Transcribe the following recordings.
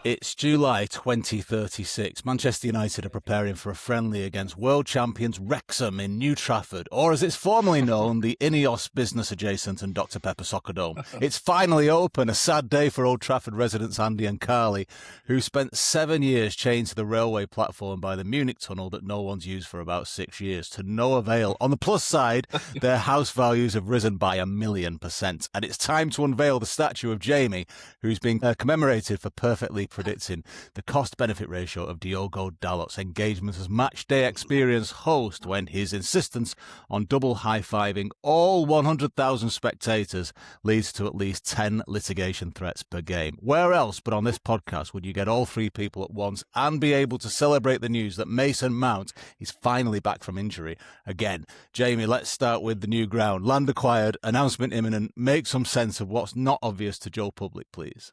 It's July 2036. Manchester United are preparing for a friendly against world champions Wrexham in New Trafford, or as it's formerly known, the Ineos Business Adjacent and Dr Pepper Soccer Dome. It's finally open, a sad day for Old Trafford residents Andy and Carly, who spent 7 years chained to the railway platform by the Munich tunnel that no one's used for about 6 years, to no avail. On the plus side, their house values have risen by 1,000,000%, and it's time to unveil the statue of Jamie, who's been commemorated for perfectly predicting the cost-benefit ratio of Diogo Dalot's engagement as matchday experience host when his insistence on double high-fiving all 100,000 spectators leads to at least 10 litigation threats per game. Where else but on this podcast would you get all three people at once and be able to celebrate the news that Mason Mount is finally back from injury again? Jamie, let's start with the new ground. Land acquired, announcement imminent. Make some sense of what's not obvious to Joe Public, please.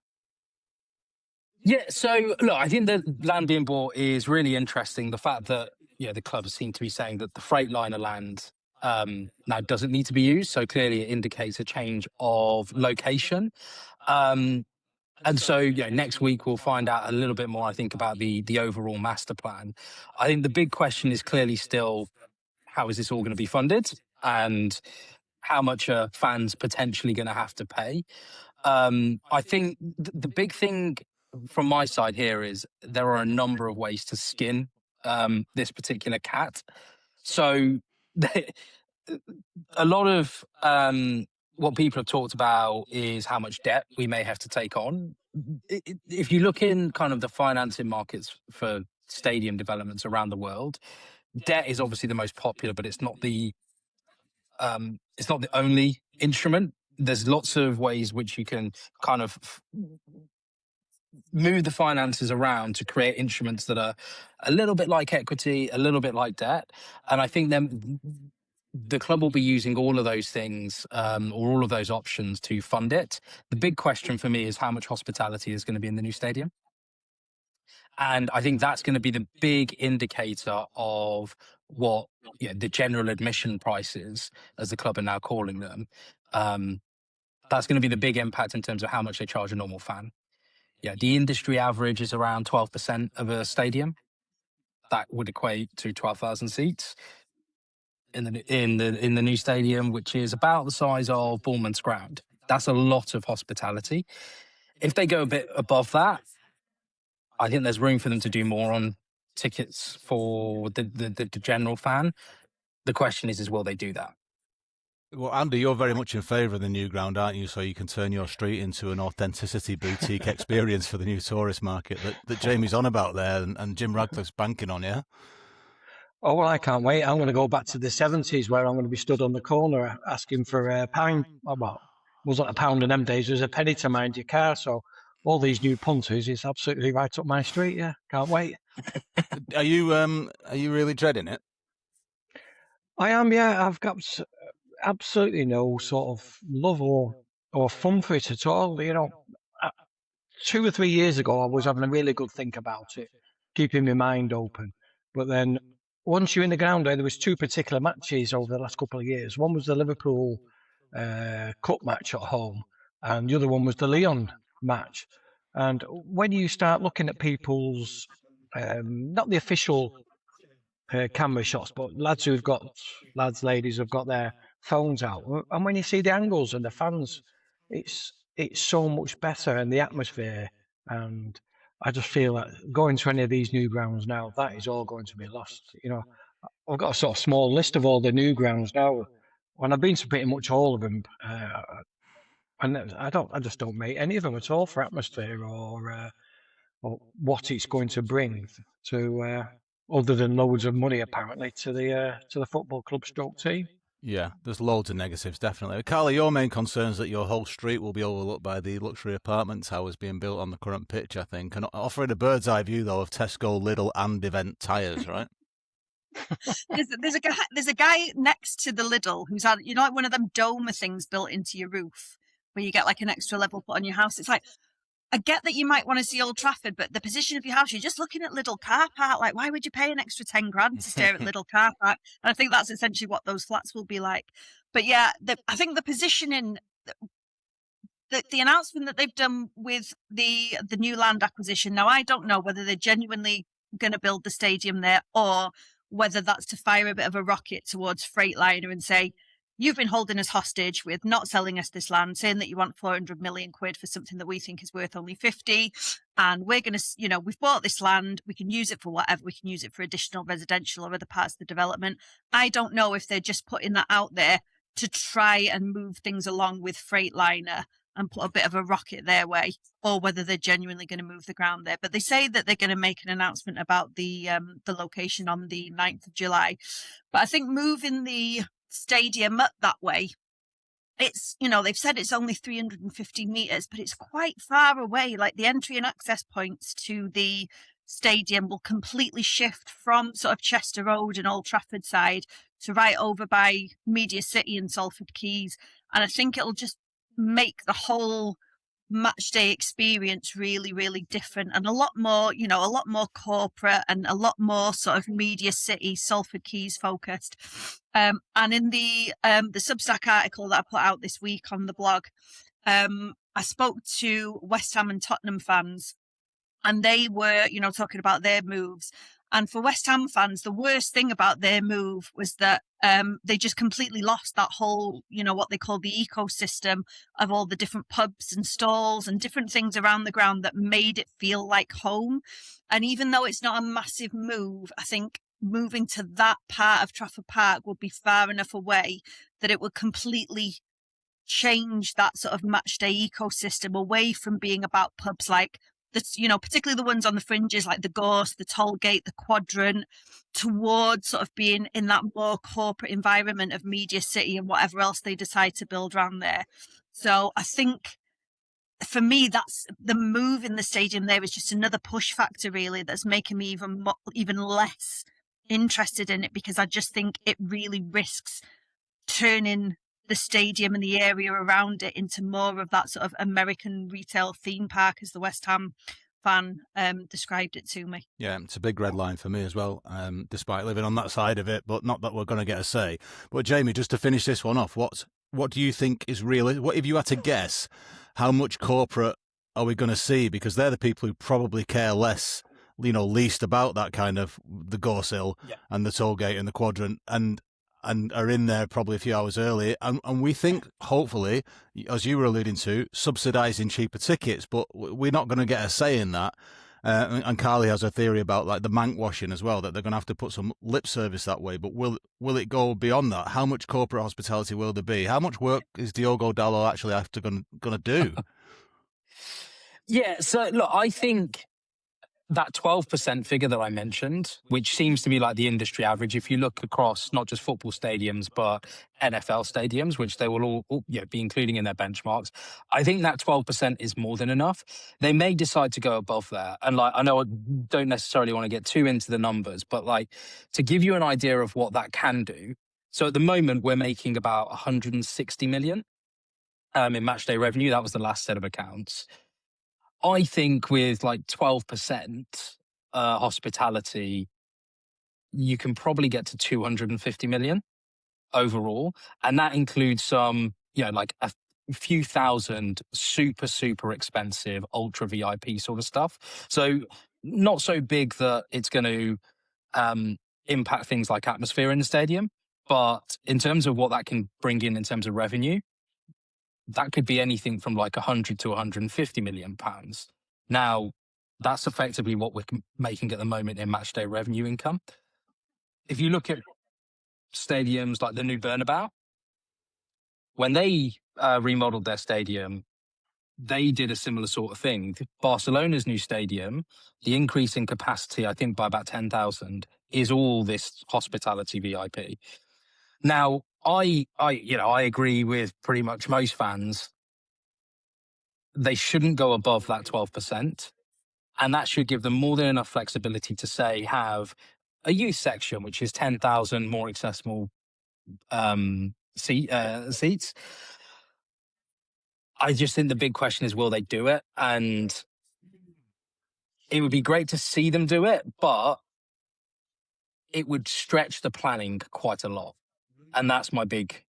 Yeah, so look, I think the land being bought is really interesting. The fact that the clubs seem to be saying that the Freightliner land now doesn't need to be used, so clearly it indicates a change of location. And so next week we'll find out a little bit more, I think, about the overall master plan. I think the big question is clearly still, how is this all going to be funded, and how much are fans potentially going to have to pay? I think the big thing from my side here is there are a number of ways to skin this particular cat. So a lot of what people have talked about is how much debt we may have to take on. If you look in kind of the financing markets for stadium developments around the world, debt is obviously the most popular, but it's not the only instrument. There's lots of ways which you can kind of move the finances around to create instruments that are a little bit like equity, a little bit like debt. And I think then the club will be using all of those things or all of those options to fund it. The big question for me is how much hospitality is going to be in the new stadium. And I think that's going to be the big indicator of what the general admission prices, as the club are now calling them. That's going to be the big impact in terms of how much they charge a normal fan. Yeah, the industry average is around 12% of a stadium. That would equate to 12,000 seats in the new stadium, which is about the size of Bournemouth's ground. That's a lot of hospitality. If they go a bit above that, I think there's room for them to do more on tickets for the general fan. The question is will they do that? Well, Andy, you're very much in favour of the new ground, aren't you? So you can turn your street into an authenticity boutique experience for the new tourist market that Jamie's on about there, and Jim Radcliffe's banking on, yeah? Oh, well, I can't wait. I'm going to go back to the 70s where I'm going to be stood on the corner asking for a pound. Well, wasn't a pound in them days. It was a penny to mind your car. So all these new punters is absolutely right up my street. Yeah, can't wait. Are you really dreading it? I am, yeah. I've got absolutely no sort of love or fun for it at all. 2 or 3 years ago, I was having a really good think about it, keeping my mind open. But then once you're in the ground, there was 2 particular matches over the last couple of years. One was the Liverpool Cup match at home, and the other one was the Lyon match. And when you start looking at people's, not the official camera shots, but ladies who've got their phones out, and when you see the angles and the fans, it's so much better, and the atmosphere, and I just feel that going to any of these new grounds now, that is all going to be lost. I've got a sort of small list of all the new grounds now, and I've been to pretty much all of them, and I just don't mate any of them at all for atmosphere or what it's going to bring to other than loads of money apparently to the football club stroke team. Yeah, there's loads of negatives, definitely. Carly, your main concern is that your whole street will be overlooked by the luxury apartment towers being built on the current pitch, I think, and offering a bird's eye view, though, of Tesco, Lidl and Event tyres, right? There's a guy next to the Lidl who's had, like one of them dome things built into your roof where you get like an extra level put on your house. It's like, I get that you might want to see Old Trafford, but the position of your house, you're just looking at Lidl car park. Like, why would you pay an extra 10 grand to stare at Lidl car park? And I think that's essentially what those flats will be like. But yeah, I think the positioning, the announcement that they've done with the new land acquisition. Now, I don't know whether they're genuinely going to build the stadium there, or whether that's to fire a bit of a rocket towards Freightliner and say, you've been holding us hostage with not selling us this land, saying that you want 400 million quid for something that we think is worth only 50. And we're going to, we've bought this land. We can use it for whatever. We can use it for additional residential or other parts of the development. I don't know if they're just putting that out there to try and move things along with Freightliner and put a bit of a rocket their way, or whether they're genuinely going to move the ground there. But they say that they're going to make an announcement about the location on the 9th of July. But I think moving the stadium up that way, it's, they've said it's only 350 meters, but it's quite far away. Like, the entry and access points to the stadium will completely shift from sort of Chester Road and Old Trafford side to right over by Media City and Salford Quays. And I think it'll just make the whole match day experience really, really different, and a lot more, a lot more corporate and a lot more sort of Media City, Salford Quays focused. And in the Substack article that I put out this week on the blog, I spoke to West Ham and Tottenham fans, and they were, talking about their moves. And for West Ham fans, the worst thing about their move was that they just completely lost that whole, what they call the ecosystem of all the different pubs and stalls and different things around the ground that made it feel like home. And even though it's not a massive move, I think moving to that part of Trafford Park would be far enough away that it would completely change that sort of match day ecosystem away from being about pubs like that's, particularly the ones on the fringes like the Ghost, the Tollgate, the Quadrant, towards sort of being in that more corporate environment of Media City and whatever else they decide to build around there. So I think for me, that's the move in the stadium there is just another push factor, really, that's making me even less interested in it, because I just think it really risks turning the stadium and the area around it into more of that sort of American retail theme park, as the West Ham fan described it to me. Yeah, it's a big red line for me as well, despite living on that side of it, but not that we're going to get a say. But Jamie, just to finish this one off, what do you think is real? What if you had to guess, how much corporate are we going to see? Because they're the people who probably care least about that kind of the Gorse Hill and the Tollgate and the Quadrant, and are in there probably a few hours early. And we think, hopefully, as you were alluding to, subsidising cheaper tickets, but we're not going to get a say in that. And Carly has a theory about like the mank washing as well, that they're going to have to put some lip service that way. But will it go beyond that? How much corporate hospitality will there be? How much work is Diogo Dalot actually going to do? Yeah, so look, I think that 12% figure that I mentioned, which seems to be like the industry average, if you look across not just football stadiums, but NFL stadiums, which they will all be including in their benchmarks, I think that 12% is more than enough. They may decide to go above there. And like, I know I don't necessarily want to get too into the numbers, but like, to give you an idea of what that can do. So at the moment, we're making about 160 million in matchday revenue. That was the last set of accounts. I think with like 12% hospitality, you can probably get to 250 million overall. And that includes some, like a few thousand super, super expensive, ultra VIP sort of stuff. So not so big that it's going to impact things like atmosphere in the stadium. But in terms of what that can bring in terms of revenue, that could be anything from like 100 to 150 million pounds. Now, that's effectively what we're making at the moment in matchday revenue income. If you look at stadiums like the new Bernabeu, when they remodeled their stadium, they did a similar sort of thing. Barcelona's new stadium, the increase in capacity, I think by about 10,000, is all this hospitality VIP. Now, I agree with pretty much most fans. They shouldn't go above that 12%. And that should give them more than enough flexibility to say, have a youth section, which is 10,000 more accessible seats. I just think the big question is, will they do it? And it would be great to see them do it, but it would stretch the planning quite a lot. And that's my big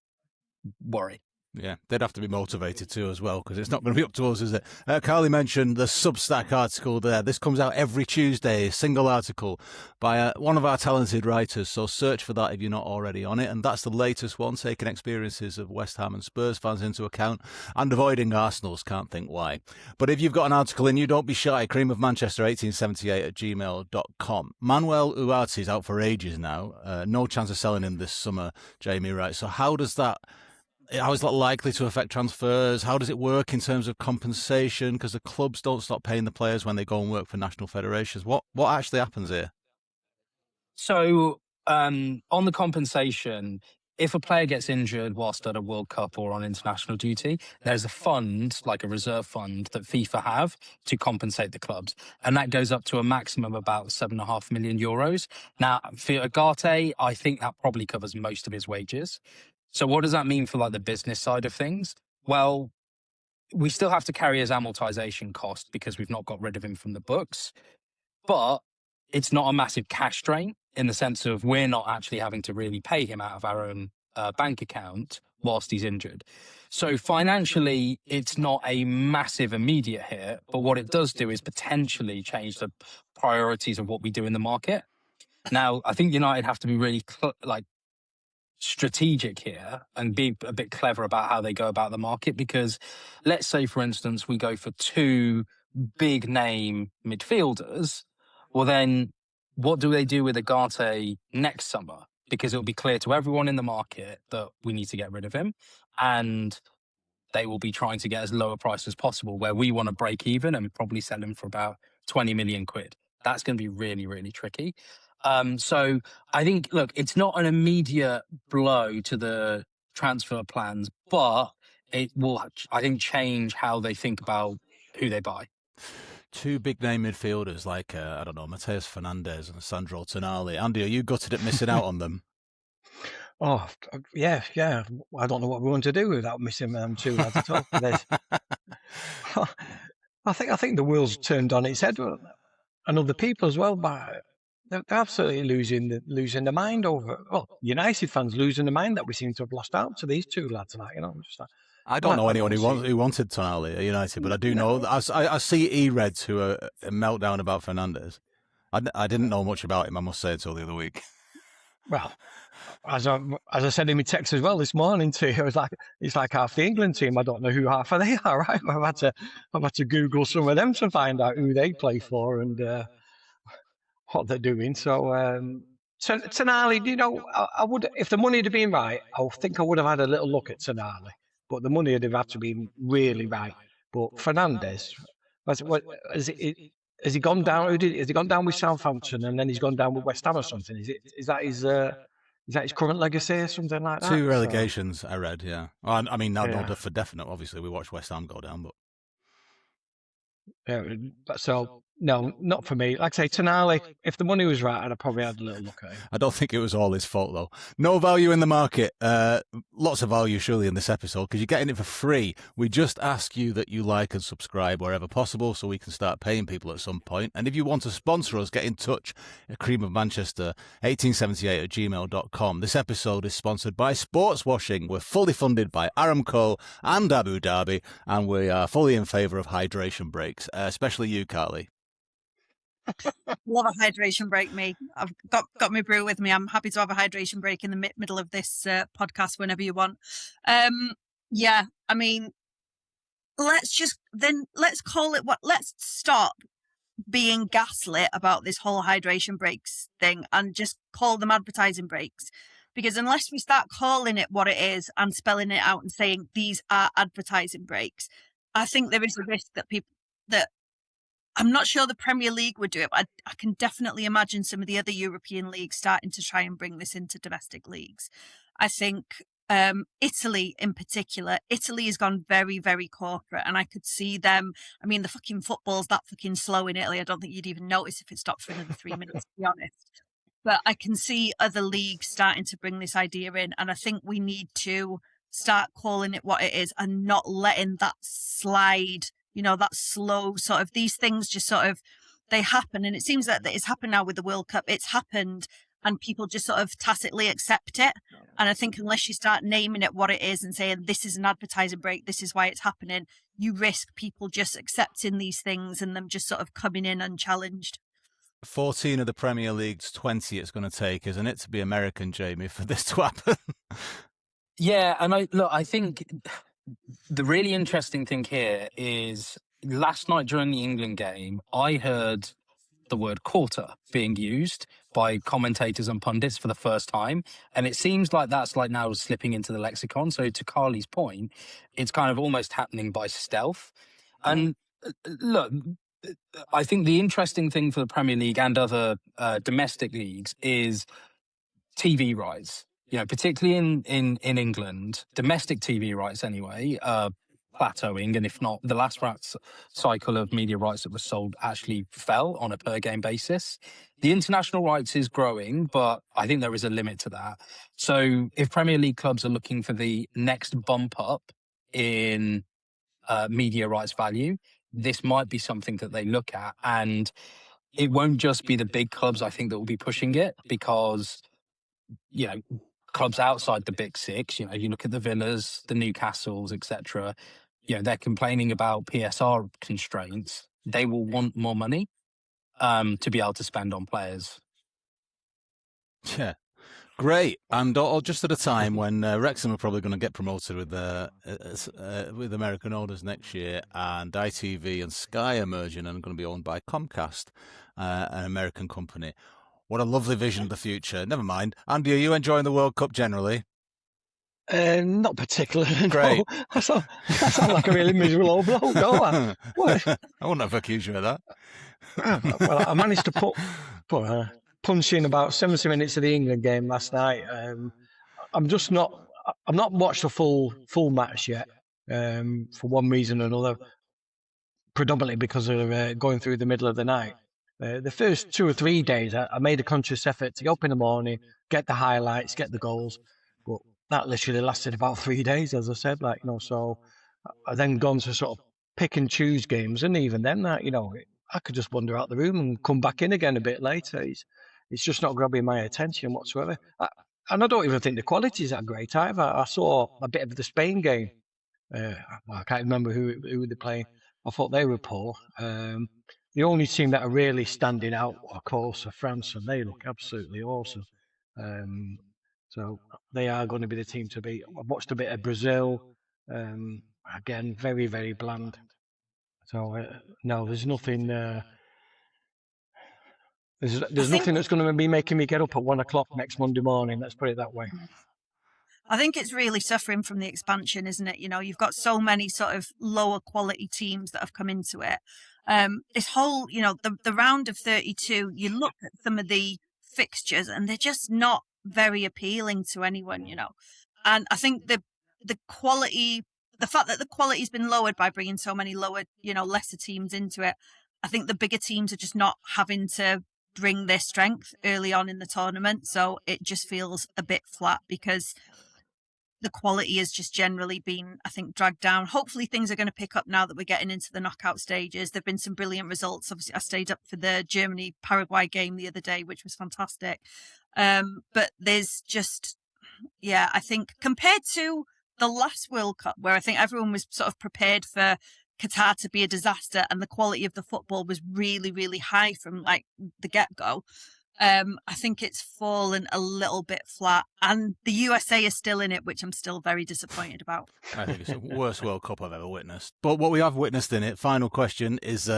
worry. Yeah, they'd have to be motivated too as well, because it's not going to be up to us, is it? Carly mentioned the Substack article there. This comes out every Tuesday, a single article by one of our talented writers, so search for that if you're not already on it. And that's the latest one, taking experiences of West Ham and Spurs fans into account and avoiding Arsenal's, can't think why. But if you've got an article in you, don't be shy. creamofmanchester1878@gmail.com. Manuel Ugarte is out for ages now. No chance of selling him this summer, Jamie, right? So how is that likely to affect transfers? How does it work in terms of compensation? Because the clubs don't stop paying the players when they go and work for national federations. What actually happens here? So on the compensation, if a player gets injured whilst at a World Cup or on international duty, there's a fund, like a reserve fund, that FIFA have to compensate the clubs. And that goes up to a maximum of about €7.5 million. Now, for Ugarte, I think that probably covers most of his wages. So what does that mean for like the business side of things? Well, we still have to carry his amortization cost because we've not got rid of him from the books, but it's not a massive cash drain in the sense of we're not actually having to really pay him out of our own bank account whilst he's injured. So financially, it's not a massive immediate hit, but what it does do is potentially change the priorities of what we do in the market. Now, I think United have to be really strategic here and be a bit clever about how they go about the market, because let's say, for instance, we go for two big name midfielders. Well, then what do they do with Ugarte next summer? Because it'll be clear to everyone in the market that we need to get rid of him, and they will be trying to get as low a price as possible, where we want to break even and probably sell him for about 20 million quid. That's going to be really, really tricky. So I think, look, it's not an immediate blow to the transfer plans, but it will, I think, change how they think about who they buy. Two big name midfielders like, I don't know, Mateus Fernandes and Sandro Tonali. Andy, are you gutted at missing out on them? Oh, yeah. I don't know what we want to do without missing them two lads at all. I think the world's turned on its head, and other people as well. But they're absolutely losing their mind over. Well, United fans losing their mind that we seem to have lost out to these two lads. I don't know anyone who wanted Tonali at United, but I do know that I see E-Reds who are meltdown about Fernandes. I didn't know much about him, I must say, until the other week. Well, as I said in my text as well this morning to you, it's like half the England team. I don't know who half of they are. Right? I've had to Google some of them to find out who they play for and what they're doing. So Tonali, I would, if the money had been right, I think I would have had a little look at Tonali, but the money would have had to be really right. But Fernandes, has he gone down? Has he gone down with Southampton and then he's gone down with West Ham or something? Is that his current legacy or something like that? Two relegations, I read. Yeah, well, I mean, not for definite. Obviously, we watched West Ham go down, but yeah. So no, not for me. Like I say, Tonali, if the money was right, I'd have probably had a little look at him. I don't think it was all his fault, though. No value in the market. Lots of value, surely, in this episode, because you're getting it for free. We just ask you that you like and subscribe wherever possible so we can start paying people at some point. And if you want to sponsor us, get in touch at creamofmanchester1878@gmail.com. This episode is sponsored by Sports Washing. We're fully funded by Aramco and Abu Dhabi, and we are fully in favour of hydration breaks, especially you, Carly. Love a hydration break, me. I've got my brew with me. I'm happy to have a hydration break in the middle of this podcast whenever you want. Yeah, I mean, let's call it let's stop being gaslit about this whole hydration breaks thing and just call them advertising breaks. Because unless we start calling it what it is and spelling it out and saying these are advertising breaks, I think there is a risk that I'm not sure the Premier League would do it, but I can definitely imagine some of the other European leagues starting to try and bring this into domestic leagues. I think Italy in particular, Italy has gone very, very corporate, and I could see them. I mean, the fucking football's that fucking slow in Italy. I don't think you'd even notice if it stopped for another 3 minutes, to be honest. But I can see other leagues starting to bring this idea in, and I think we need to start calling it what it is and not letting that slide. That slow sort of, these things just sort of, they happen. And it seems that it's happened now with the World Cup. It's happened and people just sort of tacitly accept it. And I think unless you start naming it what it is and saying this is an advertising break, this is why it's happening, you risk people just accepting these things and them just sort of coming in unchallenged. 14 of the Premier League's 20 it's going to take, isn't it, to be American, Jamie, for this to happen? Yeah, and I think the really interesting thing here is last night during the England game, I heard the word quarter being used by commentators and pundits for the first time. And it seems like that's like now slipping into the lexicon. So to Carly's point, it's kind of almost happening by stealth. And look, I think the interesting thing for the Premier League and other domestic leagues is TV rights. You know, particularly in England, domestic TV rights anyway, plateauing, and if not, the last cycle of media rights that was sold actually fell on a per game basis. The international rights is growing, but I think there is a limit to that. So if Premier League clubs are looking for the next bump up in media rights value, this might be something that they look at. And it won't just be the big clubs, I think, that will be pushing it, because, you know, clubs outside the big six, you know, you look at the Villas, the Newcastles, etc., you know, they're complaining about PSR constraints. They will want more money to be able to spend on players. Yeah. Great. And just at a time when Wrexham are probably going to get promoted with American owners next year, and ITV and Sky are merging and are going to be owned by Comcast, an American company. What a lovely vision of the future. Never mind. Andy, are you enjoying the World Cup generally? Not particularly. Great. No. I sound like a really miserable old bloke, don't I? What? I wouldn't have accused you of that. Well, I managed to put punch in about 70 minutes of the England game last night. I'm not watched a full match yet, for one reason or another, predominantly because of going through the middle of the night. The first 2 or 3 days, I made a conscious effort to get up in the morning, get the highlights, get the goals, but that literally lasted about 3 days, as I said. So I then gone to sort of pick and choose games, and even then, I could just wander out the room and come back in again a bit later. It's just not grabbing my attention whatsoever. And I don't even think the quality is that great either. I saw a bit of the Spain game. I can't remember who they're playing. I thought they were poor. The only team that are really standing out, of course, are France, and they look absolutely awesome. So they are going to be the team to beat. I watched a bit of Brazil. Again, very, very bland. So no, there's nothing. There's nothing that's going to be making me get up at 1 o'clock next Monday morning. Let's put it that way. I think it's really suffering from the expansion, isn't it? You know, you've got so many sort of lower quality teams that have come into it. This whole, the round of 32, you look at some of the fixtures and they're just not very appealing to anyone, And I think the quality, the fact that the quality has been lowered by bringing so many lower, lesser teams into it, I think the bigger teams are just not having to bring their strength early on in the tournament. So it just feels a bit flat because the quality has just generally been, I think, dragged down. Hopefully things are going to pick up now that we're getting into the knockout stages. There've been some brilliant results. Obviously, I stayed up for the Germany-Paraguay game the other day, which was fantastic. But there's just, I think compared to the last World Cup, where I think everyone was sort of prepared for Qatar to be a disaster and the quality of the football was really, really high from like the get-go. I think it's fallen a little bit flat, and the USA is still in it, which I'm still very disappointed about. I think it's the worst World Cup I've ever witnessed. But what we have witnessed in it, final question, is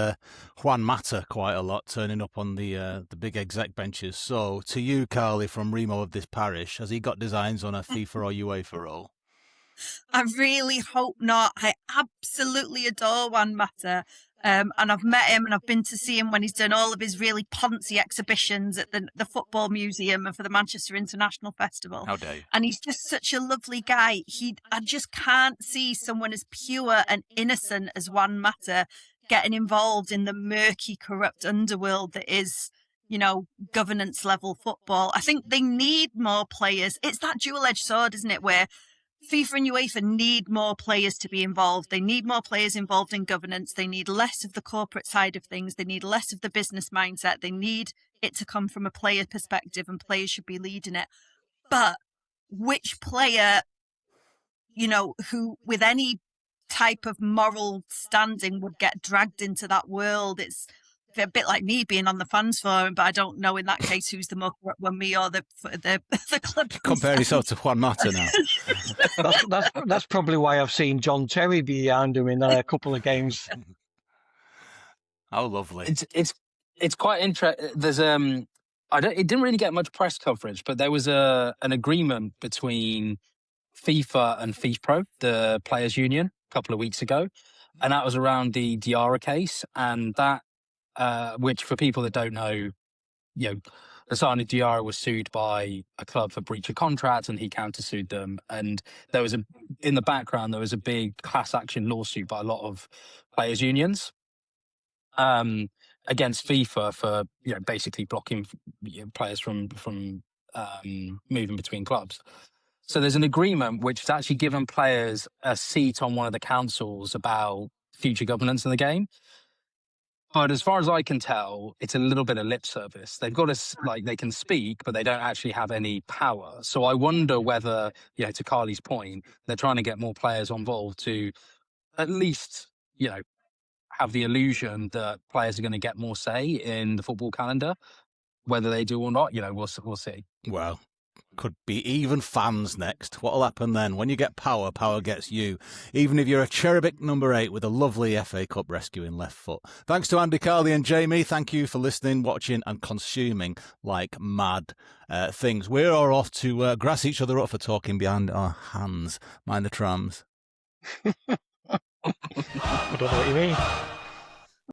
Juan Mata quite a lot turning up on the big exec benches. So to you, Carly, from Remo of this parish, has he got designs on a FIFA or UEFA role? I really hope not. I absolutely adore Juan Mata. And I've met him and I've been to see him when he's done all of his really poncy exhibitions at the Football Museum and for the Manchester International Festival. How dare you? And he's just such a lovely guy. I just can't see someone as pure and innocent as Juan Mata getting involved in the murky, corrupt underworld that is, governance level football. I think they need more players. It's that dual-edged sword, isn't it, where FIFA and UEFA need more players to be involved. They need more players involved in governance. They need less of the corporate side of things. They need less of the business mindset. They need it to come from a player perspective, and players should be leading it. But which player, who with any type of moral standing would get dragged into that world? It's a bit like me being on the fans forum, but I don't know in that case who's the more corrupt one, me or the club. Compare yourself to Juan Mata now. That's probably why I've seen John Terry behind him in a couple of games. How lovely! It's quite interesting. There's it didn't really get much press coverage, but there was an agreement between FIFA and FIFPro, the players' union, a couple of weeks ago, and that was around the Diarra case, and that, which for people that don't know, Lassana Diarra was sued by a club for breach of contract, and he countersued them, and in the background there was a big class action lawsuit by a lot of players' unions against FIFA for basically blocking players from moving between clubs. So there's an agreement which has actually given players a seat on one of the councils about future governance in the game. But as far as I can tell, it's a little bit of lip service. They've got they can speak, but they don't actually have any power. So I wonder whether, to Carly's point, they're trying to get more players involved to at least, have the illusion that players are going to get more say in the football calendar. Whether they do or not, we'll see. Well, could be even fans next. What'll happen then? When you get power, power gets you. Even if you're a cherubic number 8 with a lovely FA Cup rescuing left foot. Thanks to Andy, Carly and Jamie. Thank you for listening, watching and consuming like mad things. We're all off to grass each other up for talking behind our hands. Mind the trams. I don't know what you mean.